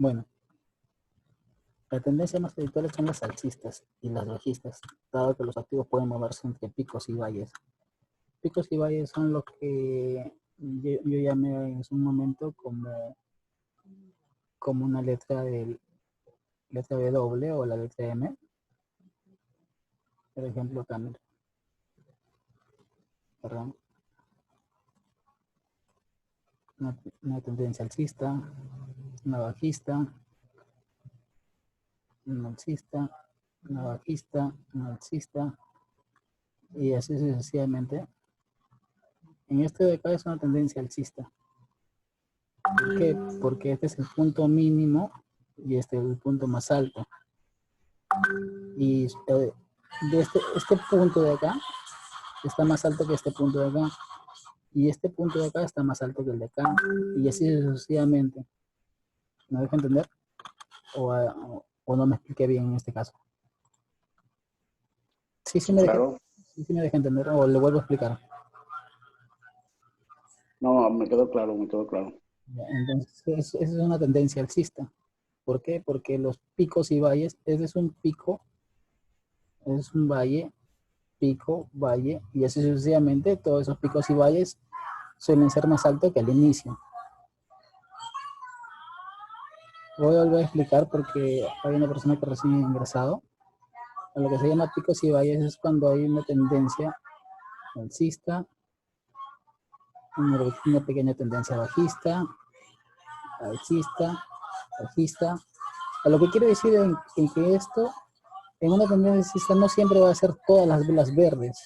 Bueno, la tendencia más habitual son las alcistas y las bajistas, dado que los activos pueden moverse entre picos y valles. Picos y valles son lo que yo llamé en un momento como una letra W o la letra M. Por ejemplo, también, perdón, una tendencia alcista, una bajista, una alcista, una bajista, una alcista, y así sucesivamente. En este de acá es una tendencia alcista. ¿Por qué? Porque este es el punto mínimo y este es el punto más alto. Y de este punto de acá está más alto que este punto de acá. Y este punto de acá está más alto que el de acá. Y así sucesivamente. ¿Me deja entender? O no me expliqué bien en este caso. Sí, Sí, claro. sí me deja entender. O le vuelvo a explicar. No, me quedó claro, me quedó claro. Entonces, esa es una tendencia alcista. ¿Por qué? Porque los picos y valles, ese es un pico, es un valle, pico, valle, y así sucesivamente, todos esos picos y valles suelen ser más altos que al inicio. Voy a volver a explicar porque hay una persona que recién ha ingresado. A lo que se llama picos y valles es cuando hay una tendencia alcista, una pequeña tendencia bajista, alcista, bajista. A lo que quiero decir en que esto, en una tendencia alcista no siempre va a ser todas las velas verdes.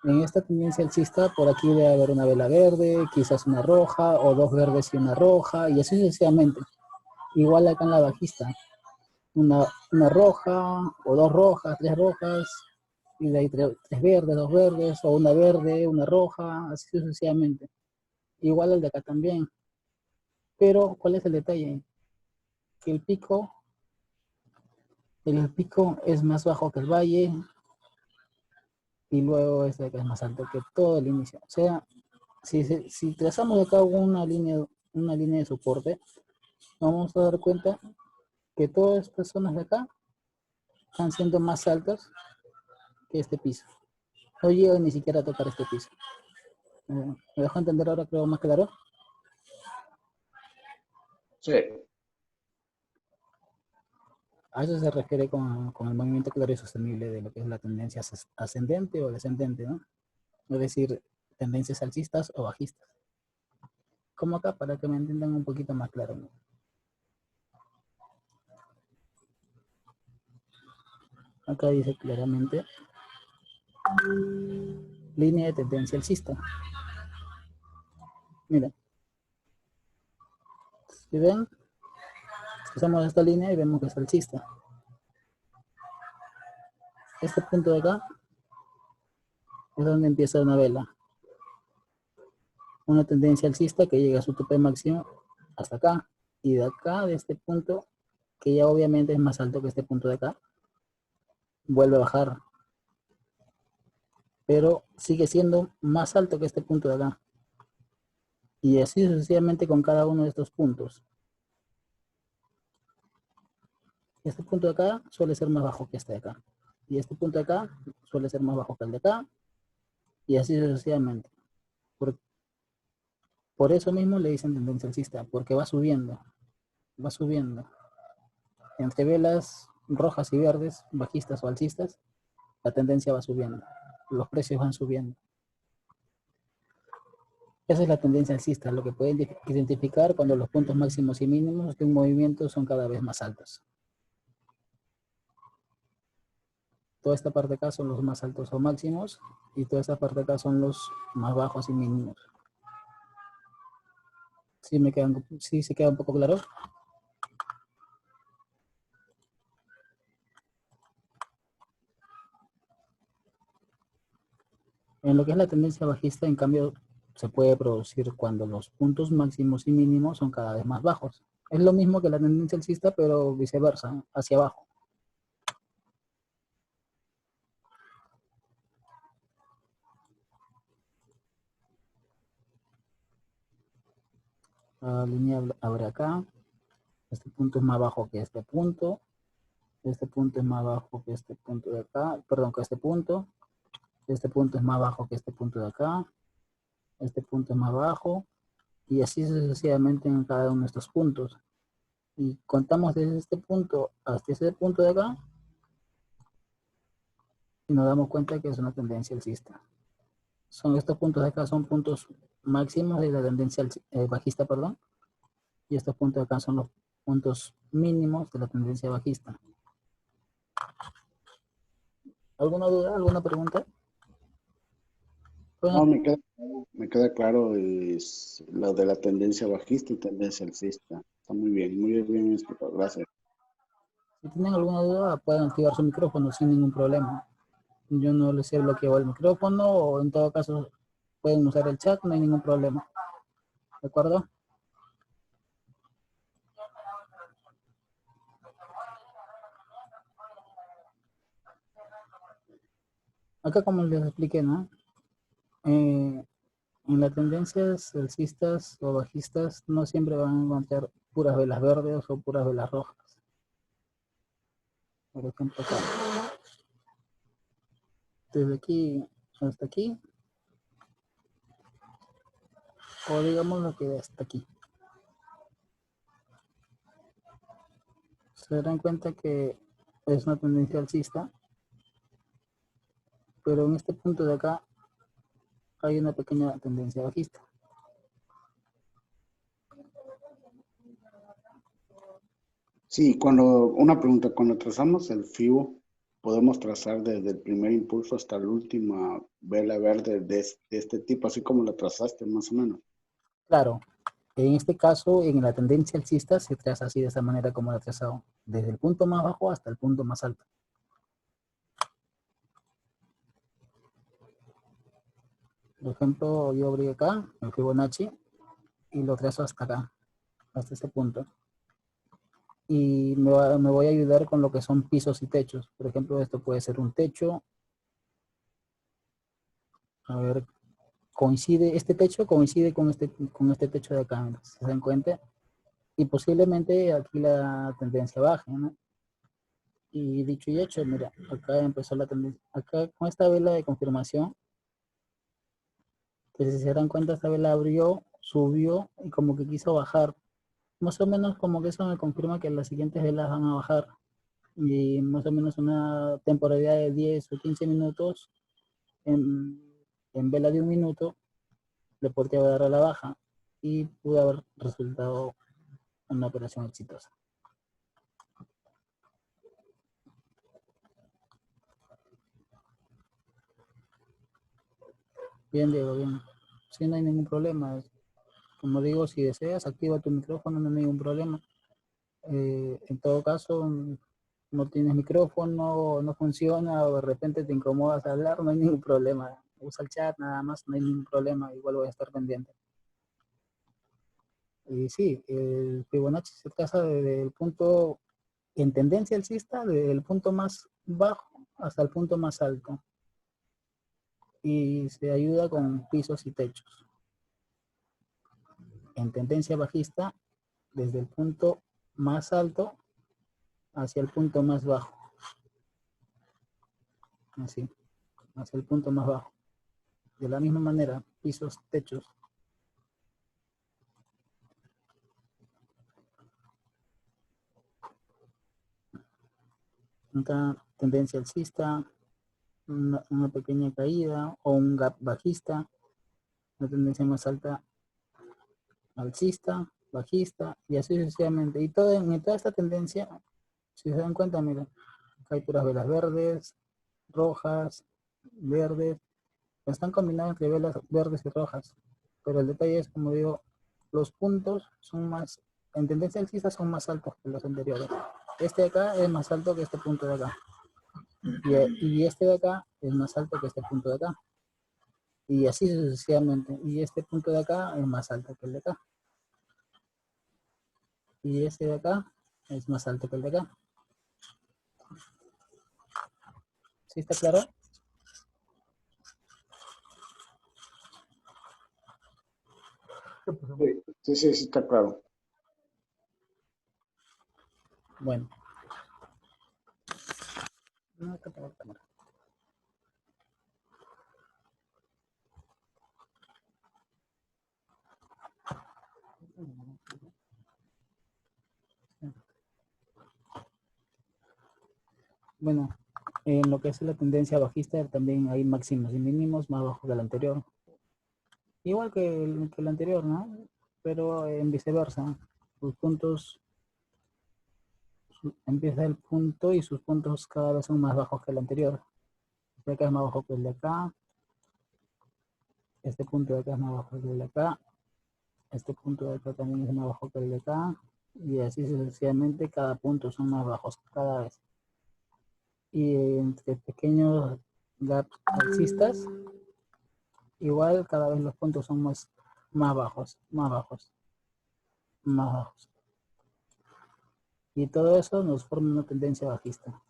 En esta tendencia alcista, por aquí debe haber una vela verde, quizás una roja, o dos verdes y una roja, y así sucesivamente. Igual acá en la bajista, una roja, o dos rojas, tres rojas, y de ahí tres verdes, dos verdes, o una verde, una roja, así sucesivamente. Igual el de acá también. Pero, ¿cuál es el detalle? Que el pico es más bajo que el valle, y luego este de acá es más alto que todo el inicio. O sea, si trazamos acá una línea de soporte, vamos a dar cuenta que todas estas zonas de acá están siendo más altas que este piso. No llego ni siquiera a tocar este piso. ¿Me dejo entender ahora, creo, más claro? Sí, A eso se refiere con el movimiento claro y sostenible de lo que es la tendencia ascendente o descendente, ¿no? Es decir, tendencias alcistas o bajistas. Como acá, para que me entiendan un poquito más claro, ¿no? Acá dice claramente línea de tendencia alcista. Mira, si ven, usamos esta línea y vemos que es alcista. Este punto de acá es donde empieza una vela. Una tendencia alcista que llega a su tope máximo hasta acá. Y de acá, de este punto, que ya obviamente es más alto que este punto de acá, vuelve a bajar. Pero sigue siendo más alto que este punto de acá. Y así sucesivamente con cada uno de estos puntos. Este punto de acá suele ser más bajo que este de acá. Y este punto de acá suele ser más bajo que el de acá. Y así sucesivamente. Por, por eso mismo le dicen tendencia alcista, porque va subiendo. Va subiendo. Entre velas rojas y verdes, bajistas o alcistas, la tendencia va subiendo. Los precios van subiendo. Esa es la tendencia alcista, lo que pueden identificar cuando los puntos máximos y mínimos de un movimiento son cada vez más altos. Toda esta parte acá son los más altos o máximos y toda esta parte acá son los más bajos y mínimos. ¿Sí se queda un poco claro? En lo que es la tendencia bajista, en cambio, se puede producir cuando los puntos máximos y mínimos son cada vez más bajos. Es lo mismo que la tendencia alcista, pero viceversa, hacia abajo. La línea abre acá. Este punto es más bajo que este punto. Este punto es más bajo que este punto de acá. Perdón, que este punto. Este punto es más bajo que este punto de acá. Este punto es más bajo. Y así sucesivamente en cada uno de estos puntos. Y contamos desde este punto hasta ese punto de acá. Y nos damos cuenta que es una tendencia alcista. Son estos puntos de acá, son puntos máximos de la tendencia bajista, perdón. Y estos puntos de acá son los puntos mínimos de la tendencia bajista. ¿Alguna duda? ¿Alguna pregunta? Bueno, No, me queda claro es lo de la tendencia bajista y tendencia alcista. Está muy bien explicado. Gracias. si tienen alguna duda, pueden activar su micrófono sin ningún problema. Yo no les he bloqueado el micrófono o en todo caso pueden usar el chat, no hay ningún problema. ¿De acuerdo? Acá como les expliqué, ¿no? En las tendencias alcistas o bajistas no siempre van a encontrar puras velas verdes o puras velas rojas. Por ejemplo, acá. Desde aquí hasta aquí, o digamos lo que hasta aquí. Se darán cuenta que es una tendencia alcista, pero en este punto de acá hay una pequeña tendencia bajista. Sí, una pregunta, cuando trazamos el FIBO, podemos trazar desde el primer impulso hasta la última vela verde de este tipo, así como la trazaste más o menos. Claro, en este caso, en la tendencia alcista se traza así de esta manera como la he trazado, desde el punto más bajo hasta el punto más alto. Por ejemplo, yo abrí acá el Fibonacci y lo trazo hasta acá, hasta este punto. Y me voy a ayudar con lo que son pisos y techos. Por ejemplo, esto puede ser un techo. A ver, este techo coincide con este techo de acá, ¿no? ¿Se dan cuenta? Y posiblemente aquí la tendencia baje, ¿no? Y dicho y hecho, mira, acá empezó la tendencia. Acá con esta vela de confirmación, que si se dan cuenta, esta vela abrió, subió y como que quiso bajar. Más o menos como que eso me confirma que las siguientes velas van a bajar. Y más o menos una temporalidad de 10 o 15 minutos en, en vela de un minuto le podría dar a la baja y pudo haber resultado una operación exitosa. Bien, Diego, bien. Sí, no hay ningún problema. Como digo, si deseas, activa tu micrófono, no hay ningún problema. En todo caso, no tienes micrófono, no funciona o de repente te incomodas a hablar, no hay ningún problema. Usa el chat nada más, no hay ningún problema, igual voy a estar pendiente. Y sí, el Fibonacci se traza desde el punto en tendencia alcista, desde el punto más bajo hasta el punto más alto. Y se ayuda con pisos y techos. En tendencia bajista, desde el punto más alto hacia el punto más bajo. Así, hacia el punto más bajo. De la misma manera, pisos, techos. Una tendencia alcista, una pequeña caída o un gap bajista, la tendencia más alta alcista, bajista y así sucesivamente. Y en toda esta tendencia, si se dan cuenta, miren, hay puras velas verdes, rojas, verdes, están combinadas entre velas verdes y rojas. Pero el detalle es, como digo, los puntos son más, en tendencia alcista son más altos que los anteriores. Este de acá es más alto que este punto de acá. Y este de acá es más alto que este punto de acá. Y así sucesivamente. Y este punto de acá es más alto que el de acá. Y este de acá es más alto que el de acá. ¿Sí está claro? Sí, sí, sí, está claro. Bueno. No, acá tengo la cámara. Bueno, en lo que es la tendencia bajista también hay máximos y mínimos más bajos que el anterior. Igual que el anterior, ¿no? Pero en viceversa. Sus puntos, empieza el punto y sus puntos cada vez son más bajos que el anterior. Este de acá es más bajo que el de acá. Este punto de acá es más bajo que el de acá. Este punto de acá también es más bajo que el de acá. Y así sucesivamente, cada punto son más bajos cada vez. Y entre pequeños gaps alcistas, igual cada vez los puntos son más bajos, más bajos, más bajos. Y todo eso nos forma una tendencia bajista.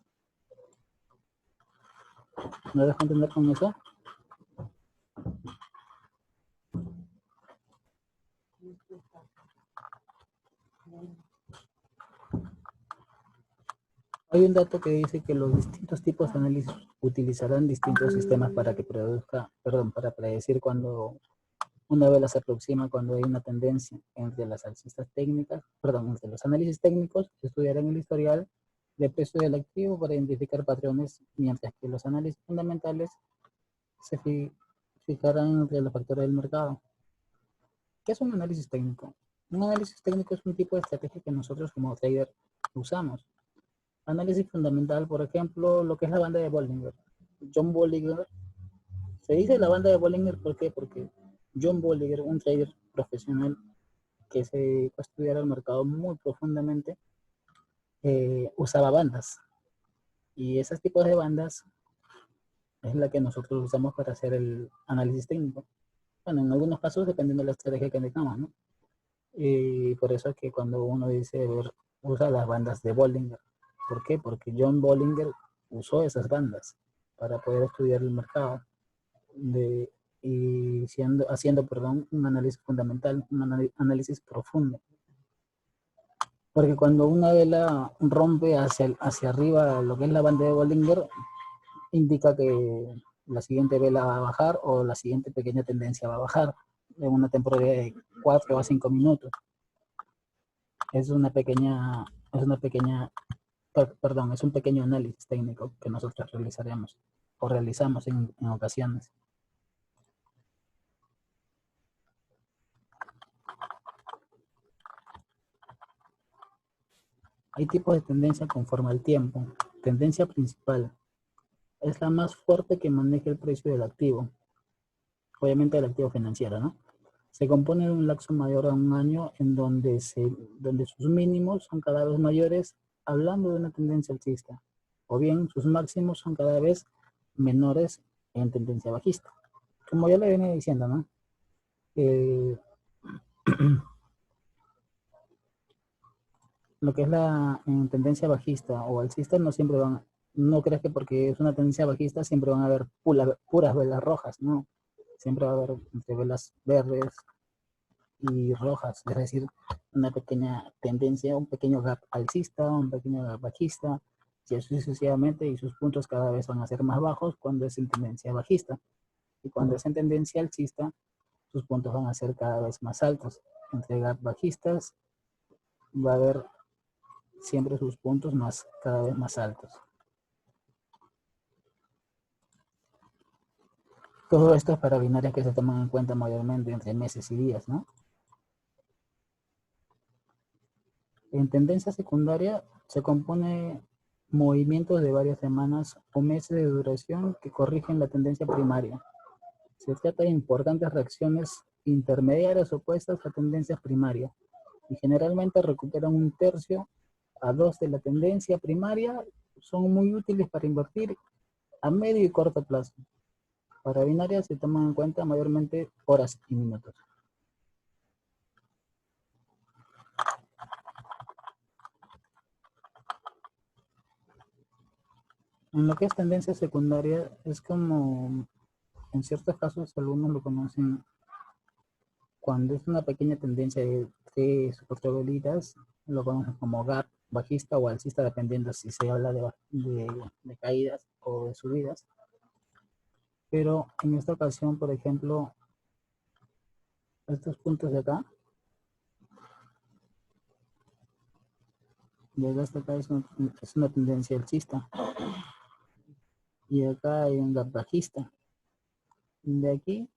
¿Me dejo entender con eso? Hay un dato que dice que los distintos tipos de análisis utilizarán distintos sistemas para que produzca, perdón, para predecir cuando una vela se aproxima, cuando hay una tendencia entre las alcistas técnicas, perdón, entre los análisis técnicos, estudiarán el historial de precio del activo para identificar patrones, mientras que los análisis fundamentales se fijarán entre los factores del mercado. ¿Qué es un análisis técnico? Un análisis técnico es un tipo de estrategia que nosotros como trader usamos. Análisis fundamental, por ejemplo, lo que es la banda de Bollinger. John Bollinger, se dice la banda de Bollinger, ¿por qué? Porque John Bollinger, un trader profesional que se dedicó a estudiar el mercado muy profundamente, usaba bandas. Y esos tipos de bandas es la que nosotros usamos para hacer el análisis técnico. Bueno, en algunos casos dependiendo de la estrategia que tengamos, ¿no? Y por eso es que cuando uno dice, usa las bandas de Bollinger. ¿Por qué? Porque John Bollinger usó esas bandas para poder estudiar el mercado y haciendo un análisis fundamental, un análisis profundo. Porque cuando una vela rompe hacia arriba lo que es la banda de Bollinger, indica que la siguiente vela va a bajar o la siguiente pequeña tendencia va a bajar en una temporalidad de 4 a 5 minutos. Es un pequeño análisis técnico que nosotros realizaremos o realizamos en ocasiones. Hay tipos de tendencia conforme al tiempo. Tendencia principal es la más fuerte que maneja el precio del activo. Obviamente el activo financiero, ¿no? Se compone de un lapso mayor a un año en donde sus mínimos son cada vez mayores, hablando de una tendencia alcista, o bien sus máximos son cada vez menores en tendencia bajista. Como ya le venía diciendo, ¿no? Lo que es en tendencia bajista o alcista no siempre no crees que porque es una tendencia bajista siempre van a haber puras velas rojas, ¿no? Siempre va a haber entre velas verdes y rojas, es decir, una pequeña tendencia, un pequeño gap alcista, un pequeño gap bajista, y así sucesivamente, y sus puntos cada vez van a ser más bajos cuando es en tendencia bajista. Y cuando es en tendencia alcista, sus puntos van a ser cada vez más altos. Entre gap bajistas va a haber siempre sus puntos cada vez más altos. Todo esto es para binarias que se toman en cuenta mayormente entre meses y días, ¿no? En tendencia secundaria se compone movimientos de varias semanas o meses de duración que corrigen la tendencia primaria. Se trata de importantes reacciones intermediarias opuestas a tendencias primarias y generalmente recuperan 1/3 a 2 de la tendencia primaria. Son muy útiles para invertir a medio y corto plazo. Para binarias se toman en cuenta mayormente horas y minutos. En lo que es tendencia secundaria, es como, en ciertos casos algunos lo conocen cuando es una pequeña tendencia de 3 o 4 velitas, lo conocemos como gap bajista o alcista, dependiendo si se habla de caídas o de subidas. Pero en esta ocasión, por ejemplo, estos puntos de acá, de hasta acá es una tendencia alcista. Y acá hay un gap bajista. De aquí,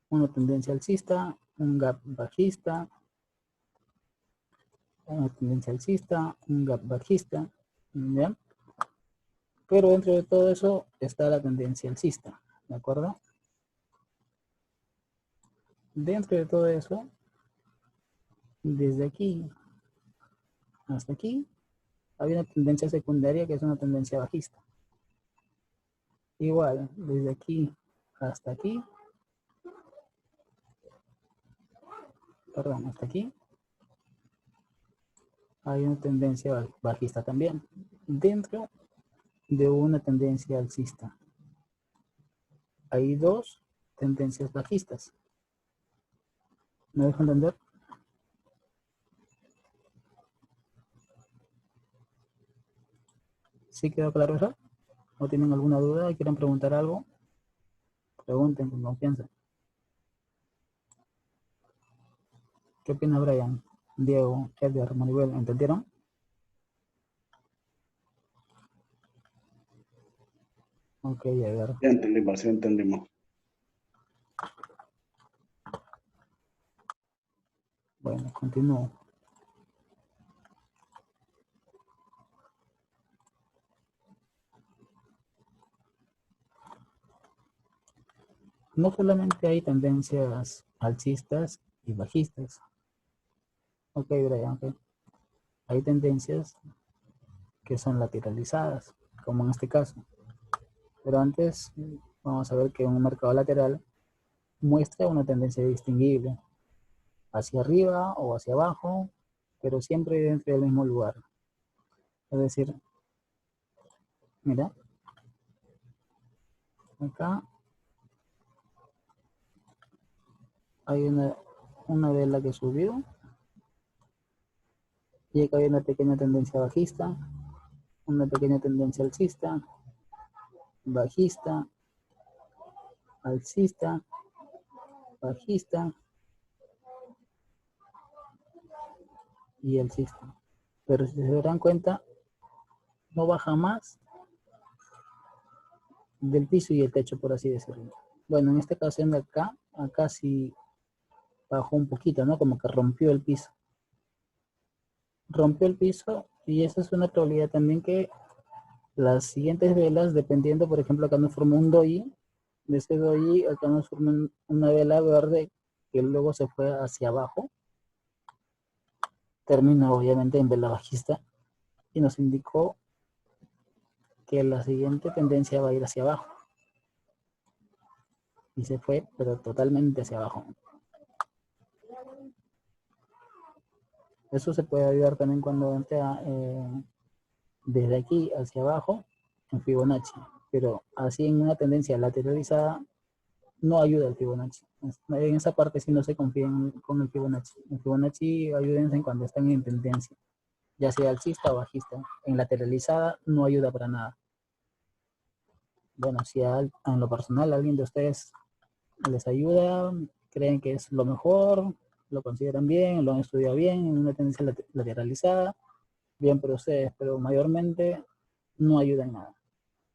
una tendencia alcista, un gap bajista, una tendencia alcista, un gap bajista, ¿ya? Pero dentro de todo eso está la tendencia alcista, ¿de acuerdo? Dentro de todo eso, desde aquí hasta aquí, hay una tendencia secundaria que es una tendencia bajista. Igual, desde aquí hasta aquí, perdón, hasta aquí, hay una tendencia bajista también, dentro de una tendencia alcista. Hay 2 tendencias bajistas. ¿Me dejo entender? ¿Sí quedó claro eso? ¿O tienen alguna duda y quieren preguntar algo? Pregunten con confianza. ¿Qué opina Brian, Diego, Edgar, Manuel? ¿Entendieron? Ok, Edgar. Ya entendimos, ya entendimos. Bueno, continúo. No solamente hay tendencias alcistas y bajistas. Ok, Brian, ok. Hay tendencias que son lateralizadas, como en este caso. Pero antes vamos a ver que un mercado lateral muestra una tendencia distinguible, hacia arriba o hacia abajo, pero siempre dentro del mismo lugar. Es decir, mira, acá hay una vela que subió y acá hay una pequeña tendencia bajista, una pequeña tendencia alcista, bajista, alcista, bajista y alcista. Pero si se darán cuenta, no baja más del piso y el techo, por así decirlo. Bueno, en esta ocasión de acá sí bajó un poquito, ¿no? Como que rompió el piso. Rompió el piso y esa es una probabilidad también que las siguientes velas, dependiendo, por ejemplo, acá nos formó un doji, de ese doji acá nos formó una vela verde que luego se fue hacia abajo, terminó obviamente en vela bajista y nos indicó que la siguiente tendencia va a ir hacia abajo. Y se fue, pero totalmente hacia abajo. Eso se puede ayudar también cuando entra desde aquí hacia abajo en Fibonacci. Pero así en una tendencia lateralizada no ayuda el Fibonacci. En esa parte sí no se confíen con el Fibonacci. En Fibonacci ayúdense cuando están en tendencia, ya sea alcista o bajista. En lateralizada no ayuda para nada. Bueno, si en lo personal alguien de ustedes les ayuda, creen que es lo mejor, lo consideran bien, lo han estudiado bien, en una tendencia lateralizada, bien por ustedes, pero mayormente no ayuda en nada,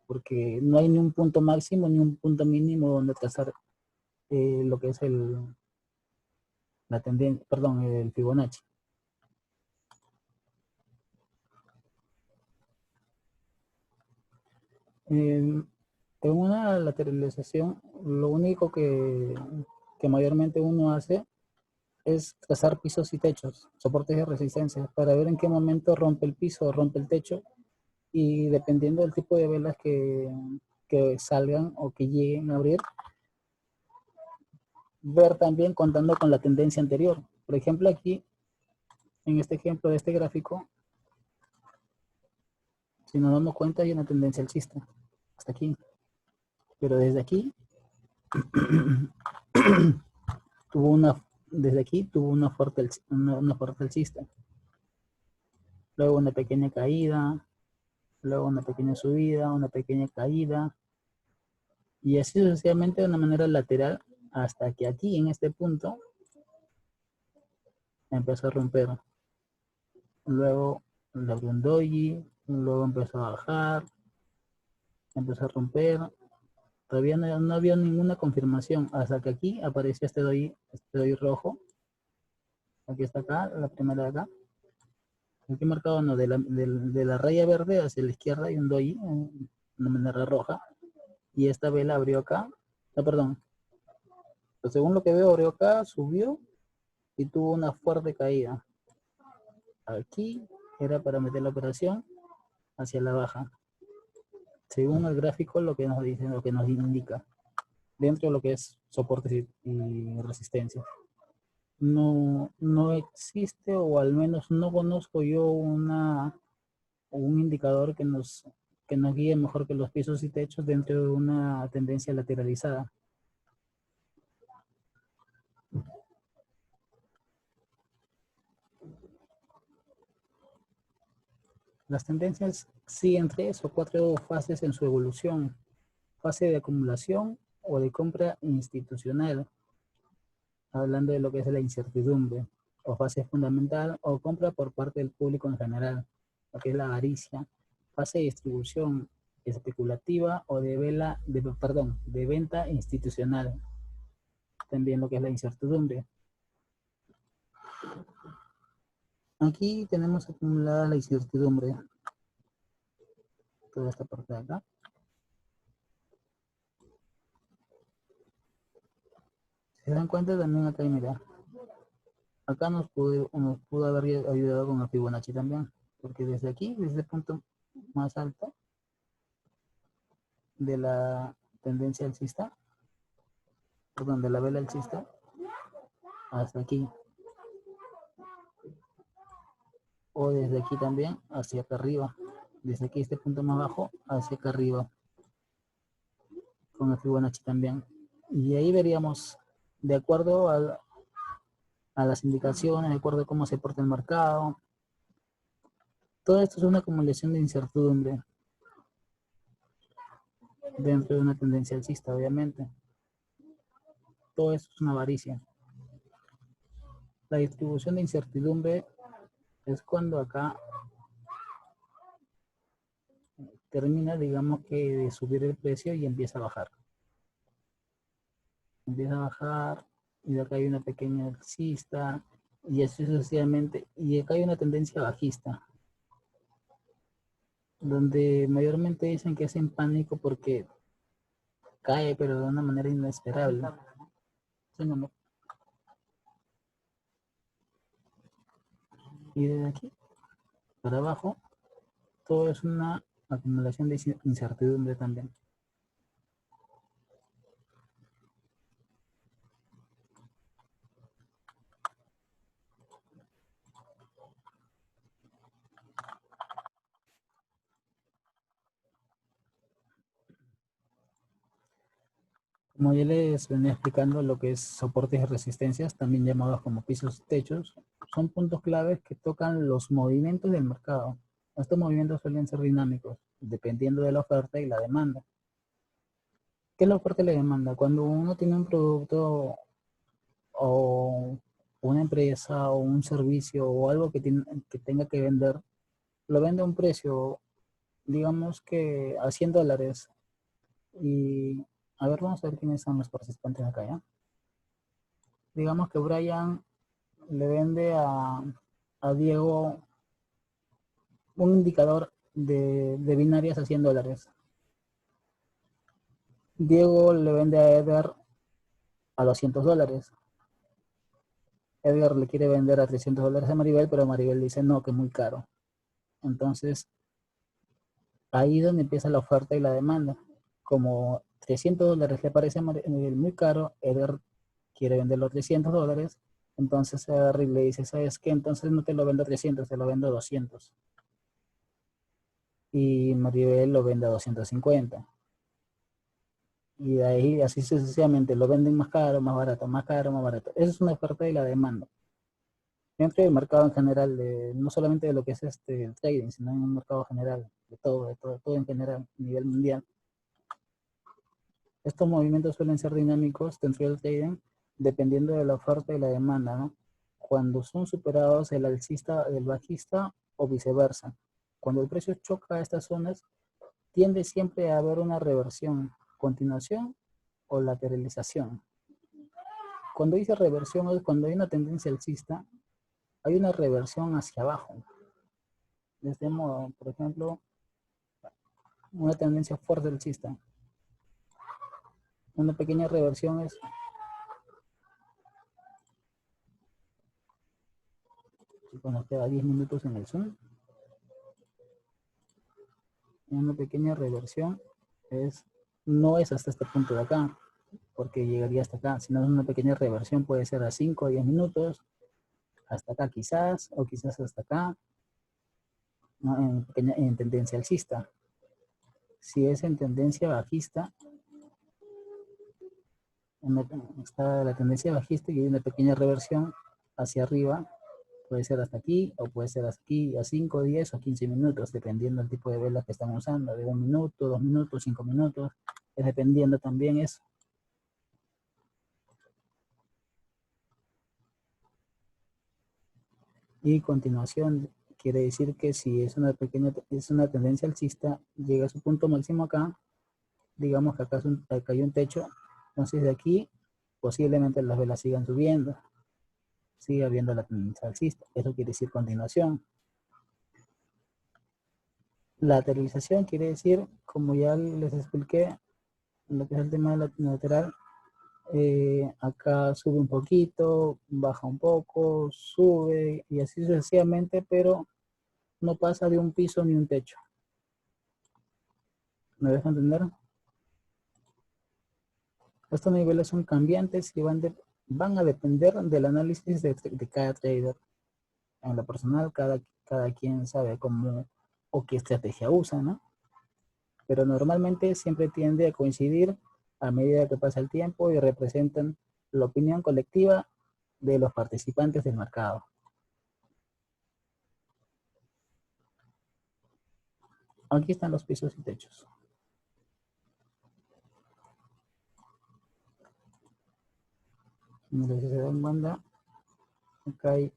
porque no hay ni un punto máximo ni un punto mínimo donde trazar lo que es la tendencia, perdón, el Fibonacci. En una lateralización, lo único que mayormente uno hace es trazar pisos y techos, soportes de resistencia, para ver en qué momento rompe el piso o rompe el techo, y dependiendo del tipo de velas que salgan o que lleguen a abrir, ver también contando con la tendencia anterior. Por ejemplo, aquí, en este ejemplo de este gráfico, si nos damos cuenta hay una tendencia alcista, hasta aquí. Pero desde aquí tuvo desde aquí tuvo una fuerte alcista. Luego una pequeña caída, luego una pequeña subida, una pequeña caída, y así sucesivamente de una manera lateral, hasta que aquí en este punto empezó a romper. Luego le abrió un doji, luego empezó a bajar, empezó a romper. Todavía no había ninguna confirmación hasta que aquí apareció este doji rojo. Aquí está acá, la primera de acá. Aquí marcado no, de la raya verde hacia la izquierda hay un doji, una manera roja. Y esta vela abrió acá. No, perdón. Pero según lo que veo, abrió acá, subió y tuvo una fuerte caída. Aquí era para meter la operación hacia la baja. Según el gráfico, lo que nos dice, lo que nos indica. Dentro de lo que es soportes y resistencia. No existe, o al menos no conozco yo un indicador que nos guíe mejor que los pisos y techos dentro de una tendencia lateralizada. Las tendencias siguen 3 o 4 fases en su evolución. Fase de acumulación o de compra institucional, hablando de lo que es la incertidumbre, o fase fundamental o compra por parte del público en general, lo que es la avaricia. Fase de distribución especulativa o de venta institucional, también lo que es la incertidumbre. Aquí tenemos acumulada la incertidumbre, toda esta parte de acá. Si se dan cuenta, también acá, mira, acá nos pudo haber ayudado con el Fibonacci también, porque desde aquí, desde el punto más alto de la tendencia alcista, perdón, de la vela alcista, hasta aquí, o desde aquí también hacia acá arriba, desde aquí este punto más bajo hacia acá arriba, con el Fibonacci también. Y ahí veríamos, de acuerdo a las indicaciones, de acuerdo a cómo se porta el mercado. Todo esto es una acumulación de incertidumbre dentro de una tendencia alcista, obviamente. Todo esto es una avaricia. La distribución de incertidumbre es cuando acá termina, digamos que, de subir el precio y empieza a bajar. Empieza a bajar y de acá hay una pequeña alcista y así sucesivamente. Y acá hay una tendencia bajista, donde mayormente dicen que es en pánico porque cae, pero de una manera inesperable. Sí, no, no. Y desde aquí para abajo, todo es una acumulación de incertidumbre también. Como ya les venía explicando, lo que es soportes y resistencias, también llamados como pisos y techos, son puntos claves que tocan los movimientos del mercado. Estos movimientos suelen ser dinámicos, dependiendo de la oferta y la demanda. ¿Qué es la oferta y la demanda? Cuando uno tiene un producto o una empresa o un servicio o algo que tenga que vender, lo vende a un precio, digamos que a $100. Y a ver, vamos a ver quiénes son los participantes acá, ¿ya? Digamos que Brian le vende a Diego un indicador de binarias a $100. Diego le vende a Edgar a $200. Edgar le quiere vender a $300 a Maribel, pero Maribel dice no, que es muy caro. Entonces, ahí es donde empieza la oferta y la demanda. Como $300 le parece a Maribel muy caro, Edgar quiere venderlo a $300, entonces agarra y le dice, ¿sabes qué? Entonces no te lo vendo a 300, te lo vendo a 200. Y Maribel lo vende a 250. Y de ahí así sucesivamente lo venden más caro, más barato, más caro, más barato. Esa es una oferta y la demanda. Dentro del mercado en general, no solamente de lo que es el trading, sino en un mercado general, todo en general, a nivel mundial. Estos movimientos suelen ser dinámicos dentro del trading, dependiendo de la oferta y la demanda, ¿no? Cuando son superados el alcista del bajista o viceversa. Cuando el precio choca a estas zonas, tiende siempre a haber una reversión, continuación o lateralización. Cuando dice reversión es cuando hay una tendencia alcista, hay una reversión hacia abajo. De este modo, por ejemplo, una tendencia fuerte alcista. Una pequeña reversión es cuando queda 10 minutos en el Zoom. Una pequeña reversión no es hasta este punto de acá, porque llegaría hasta acá, sino es una pequeña reversión, puede ser a 5 o 10 minutos, hasta acá quizás, o quizás hasta acá, ¿no? En tendencia alcista. Si es en tendencia bajista, está la tendencia bajista y hay una pequeña reversión hacia arriba, puede ser hasta aquí, o puede ser hasta aquí a 5, 10 o 15 minutos, dependiendo del tipo de vela que están usando, de 1 minuto, 2 minutos, 5 minutos, es dependiendo también eso. Y continuación, quiere decir que si es una tendencia alcista, llega a su punto máximo acá, digamos que acá hay un techo, entonces de aquí posiblemente las velas sigan subiendo, sigue habiendo la tendencia alcista, eso quiere decir continuación. Lateralización quiere decir, como ya les expliqué, lo que es el tema de la lateral, acá sube un poquito, baja un poco, sube y así sucesivamente, pero no pasa de un piso ni un techo. ¿Me dejo entender? Estos niveles son cambiantes y van a depender del análisis de cada trader. En lo personal, cada quien sabe cómo o qué estrategia usa, ¿no? Pero normalmente siempre tiende a coincidir a medida que pasa el tiempo y representan la opinión colectiva de los participantes del mercado. Aquí están los pisos y techos. Mira, si se dan cuenta, acá hay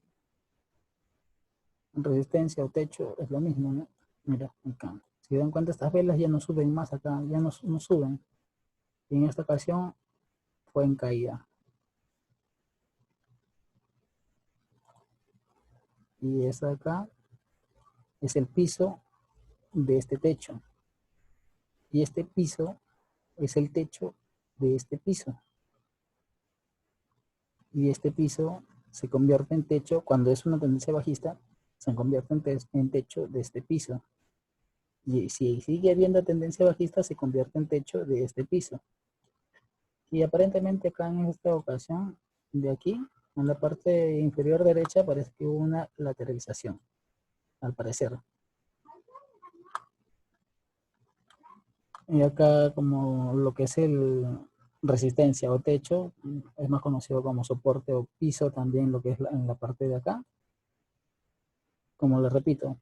resistencia o techo, es lo mismo, ¿no? Mira, acá. Si dan cuenta, estas velas ya no suben más acá, ya no suben. Y en esta ocasión fue en caída. Y esta de acá es el piso de este techo. Y este piso es el techo de este piso. Y este piso se convierte en techo, cuando es una tendencia bajista, se convierte en techo de este piso. Y si sigue habiendo tendencia bajista, se convierte en techo de este piso. Y aparentemente acá en esta ocasión, de aquí, en la parte inferior derecha, parece que hubo una lateralización, al parecer. Y acá como lo que es el resistencia o techo, es más conocido como soporte o piso también, lo que es en la parte de acá. Como les repito,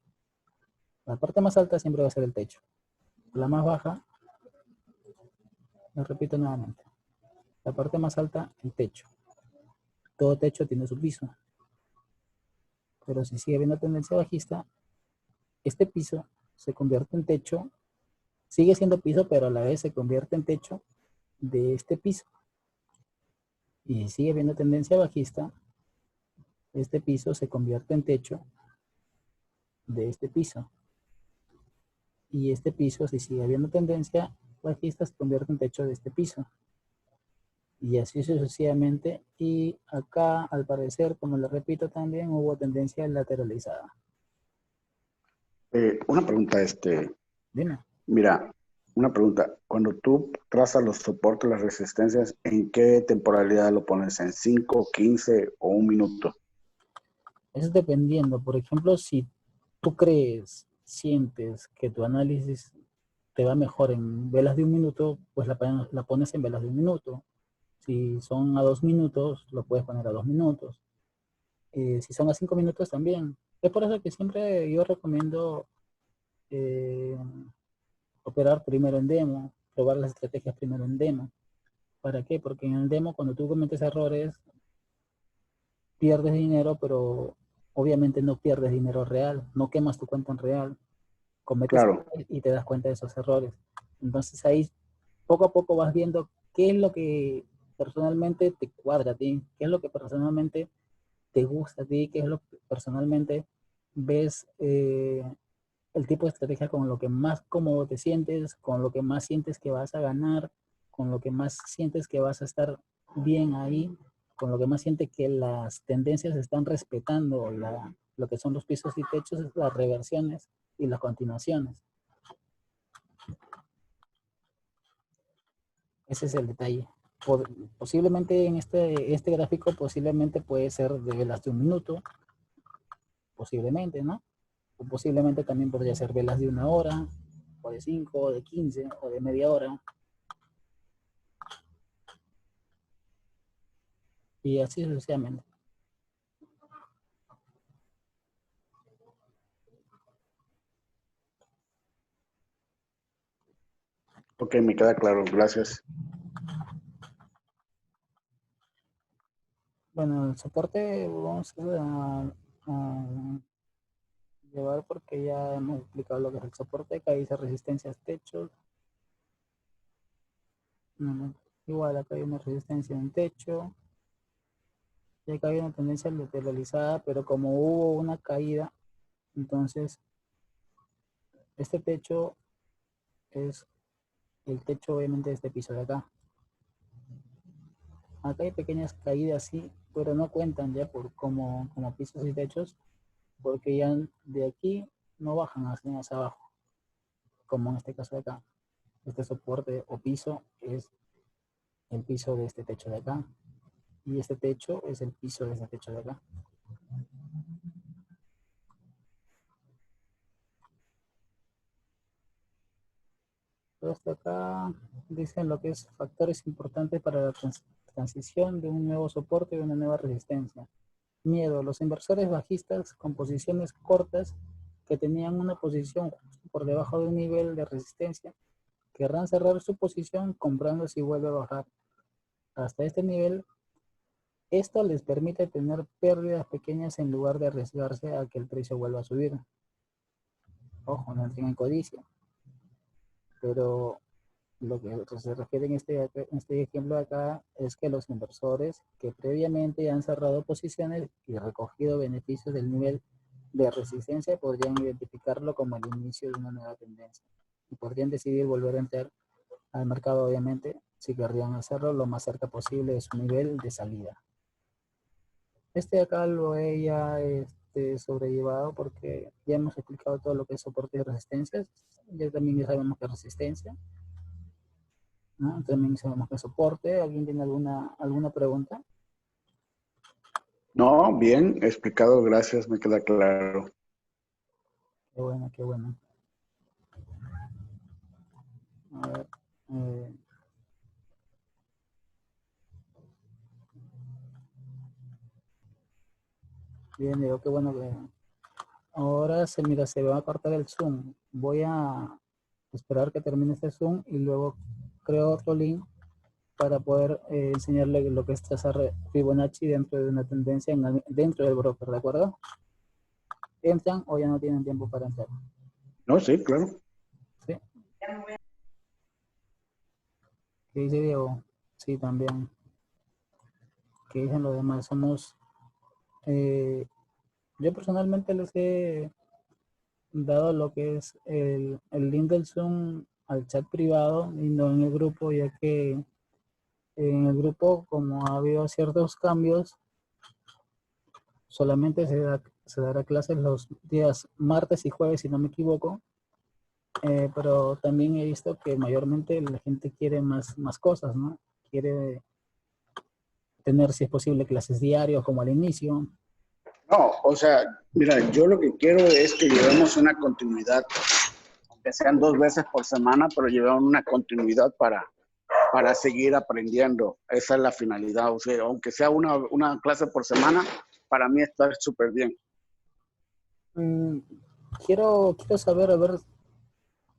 la parte más alta siempre va a ser el techo. La más baja, les repito nuevamente, la parte más alta, el techo. Todo techo tiene su piso. Pero si sigue habiendo tendencia bajista, este piso se convierte en techo, sigue siendo piso, pero a la vez se convierte en techo de este piso. Y si sigue habiendo tendencia bajista, este piso se convierte en techo de este piso. Y este piso, si sigue habiendo tendencia bajista, se convierte en techo de este piso. Y así sucesivamente. Y acá, al parecer, como les repito también, hubo tendencia lateralizada. Una pregunta, Dime. mira, una pregunta. Cuando tú trazas los soportes, las resistencias, ¿en qué temporalidad lo pones? ¿En 5, 15 o 1 minuto? Es dependiendo. Por ejemplo, si tú sientes que tu análisis te va mejor en velas de 1 minuto, pues la pones en velas de 1 minuto. Si son a 2 minutos, lo puedes poner a 2 minutos. Si son a 5 minutos también. Es por eso que siempre yo recomiendo operar primero en demo, probar las estrategias primero en demo. ¿Para qué? Porque en el demo, cuando tú cometes errores, pierdes dinero, pero obviamente no pierdes dinero real, no quemas tu cuenta en real, cometes Claro. errores y te das cuenta de esos errores. Entonces ahí poco a poco vas viendo qué es lo que personalmente te cuadra a ti, qué es lo que personalmente te gusta a ti, qué es lo que personalmente ves el tipo de estrategia con lo que más cómodo te sientes, con lo que más sientes que vas a ganar, con lo que más sientes que vas a estar bien ahí, con lo que más sientes que las tendencias están respetando lo que son los pisos y techos, las reversiones y las continuaciones. Ese es el detalle. Posiblemente en este gráfico posiblemente puede ser de velas de 1 minuto, posiblemente, ¿no? O posiblemente también podría ser velas de 1 hora, o de 5, o de 15, o de media hora. Y así sucesivamente. Ok, me queda claro, gracias. Bueno, el soporte vamos a llevar porque ya hemos explicado lo que es el soporte. Acá dice resistencias techos. Igual acá hay una resistencia en techo. Y acá hay una tendencia lateralizada, pero como hubo una caída, entonces este techo es el techo obviamente de este piso de acá. Acá hay pequeñas caídas sí, pero no cuentan ya como pisos y techos, porque ya de aquí no bajan hacia abajo, como en este caso de acá. Este soporte o piso es el piso de este techo de acá, y este techo es el piso de este techo de acá. Todo esto acá dicen lo que es factores importantes para la transición de un nuevo soporte y una nueva resistencia. Miedo. Los inversores bajistas con posiciones cortas que tenían una posición justo por debajo de un nivel de resistencia querrán cerrar su posición comprando si vuelve a bajar hasta este nivel. Esto les permite tener pérdidas pequeñas en lugar de arriesgarse a que el precio vuelva a subir. Ojo, no entren en codicia. Pero lo que se refiere en este ejemplo de acá es que los inversores que previamente han cerrado posiciones y recogido beneficios del nivel de resistencia podrían identificarlo como el inicio de una nueva tendencia y podrían decidir volver a entrar al mercado, obviamente, si querrían hacerlo lo más cerca posible de su nivel de salida. Este de acá lo he ya sobrellevado porque ya hemos explicado todo lo que es soporte y resistencias. Ya también ya sabemos que es resistencia, ¿no? También sabemos que es soporte. ¿Alguien tiene alguna pregunta? No, bien explicado, gracias, me queda claro. Qué bueno, qué bueno. A ver. Bien, digo, qué bueno que... Ahora mira, se va a cortar el Zoom. Voy a esperar que termine este Zoom y luego creo otro link para poder enseñarle lo que es trazar Fibonacci dentro de una tendencia dentro del broker, ¿de acuerdo? ¿Entran o ya no tienen tiempo para entrar? No, sí, claro. ¿Sí? ¿Qué dice Diego? Sí, también. ¿Qué dicen los demás? Yo personalmente les he dado lo que es el link del Zoom al chat privado y no en el grupo, ya que en el grupo, como ha habido ciertos cambios, solamente se dará clases los días martes y jueves, si no me equivoco. Pero también he visto que mayormente la gente quiere más cosas, ¿no? Quiere tener, si es posible, clases diarias como al inicio. No, o sea, mira, yo lo que quiero es que llevemos una continuidad que sean 2 veces por semana, pero llevar una continuidad para seguir aprendiendo. Esa es la finalidad. O sea, aunque sea una clase por semana, para mí está súper bien. Quiero saber, a ver,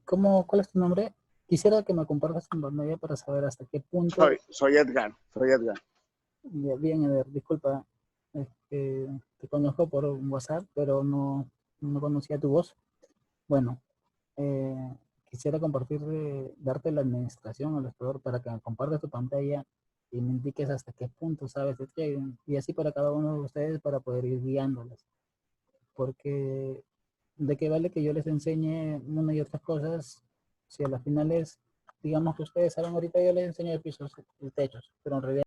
¿cuál es tu nombre? Quisiera que me compartas en pantalla para saber hasta qué punto. Soy Edgar. Bien, Eder, disculpa. Te conozco por WhatsApp, pero no conocía tu voz. Bueno, quisiera darte la administración al explorador para que me compartas tu pantalla y me indiques hasta qué punto sabes de trading. Y así para cada uno de ustedes para poder ir guiándoles. Porque de qué vale que yo les enseñe una y otras cosas si a las finales, digamos que ustedes saben ahorita yo les enseño el piso, el techo, pero en realidad